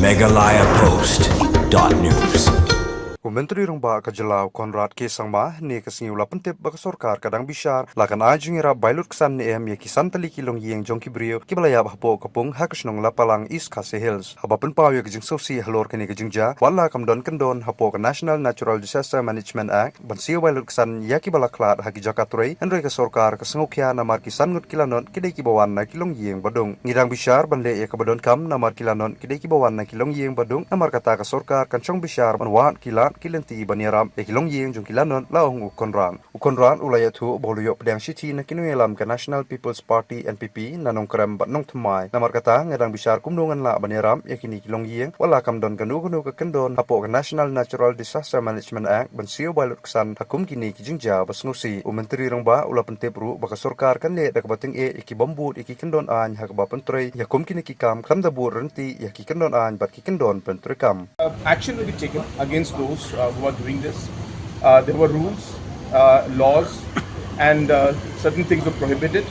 MeghalayaPost.news. Menteri Rongba Kajalau Conrad ke sangma ni kasngiu la pentip bak Sorkar kadang Bishar lakan ajung Ïarap bailut kesan ni ya kisan tali kilong yeng jong kibrio kibalaya bahpo kapung hakasnong Lapalang East Khasi Hills habapun pawe kejing sosi halor kini kejing ja wala kamdon kendon hapo ke National Natural Disaster Management Act bansiu bailut kesan ya kibala klat haki Jakaturai andrei ke Sorkar kesengukya namar kisan Ngut kilanon kidai kibawan na kilong yeng badung ngidang Bishar banle ya kabadon kam namar kilanon kidai kibawan na kilong yeng badung namar kata ke Sorkar kan Shong Bishar manwat kilat kilanti Ïarap ekilong yeng jong kilanon laong Conrad ulaya thu boluyok pedang city na kinuelam ke National People's Party NPP nanong krem batnong thamai namar kata ngedang Bishar kumdungan la Ïarap yakini kilong yeng wala kamdon kanu ke kendon hapo ke National Natural Disaster Management Act bansiu bailut kesan hakum kini kijingja basngusi Menteri Rongba ula pentip ru baka Sorkar kan le dak bating iki bombut iki kendon an hakba pentrei yakum kini kikam kam dabur renti yaki kendon an bat kikendon pentrekam. Action will be taken against those who are doing this. There were rules, laws, and certain things were prohibited.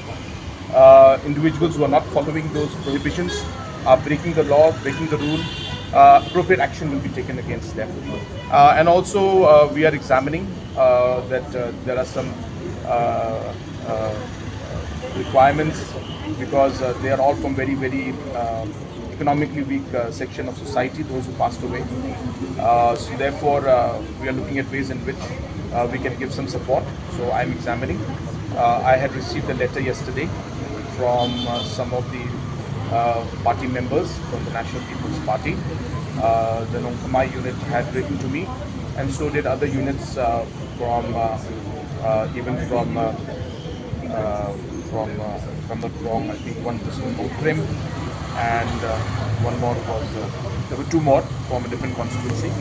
Individuals who are not following those prohibitions are breaking the law, breaking the rule. Appropriate action will be taken against them. And also, we are examining that there are some requirements because they are all from very economically weak section of society, those who passed away. So therefore, we are looking at ways in which we can give some support. So I'm examining. I had received a letter yesterday from some of the party members from the National People's Party. The Nongkamai unit had written to me, and so did other units from the Wrong. I think one was from Trim, and one more was there were two more from a different constituency.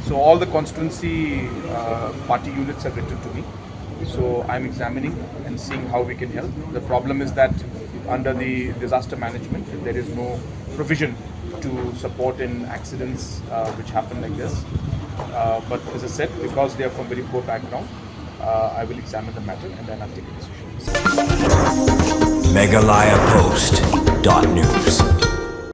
So all the constituency party units have written to me. So I'm examining and seeing how we can help. The problem is that under the disaster management, there is no provision to support in accidents which happen like this. But as I said, because they are from very poor background, I will examine the matter and then I'll take a decision. MeghalayaPost.news.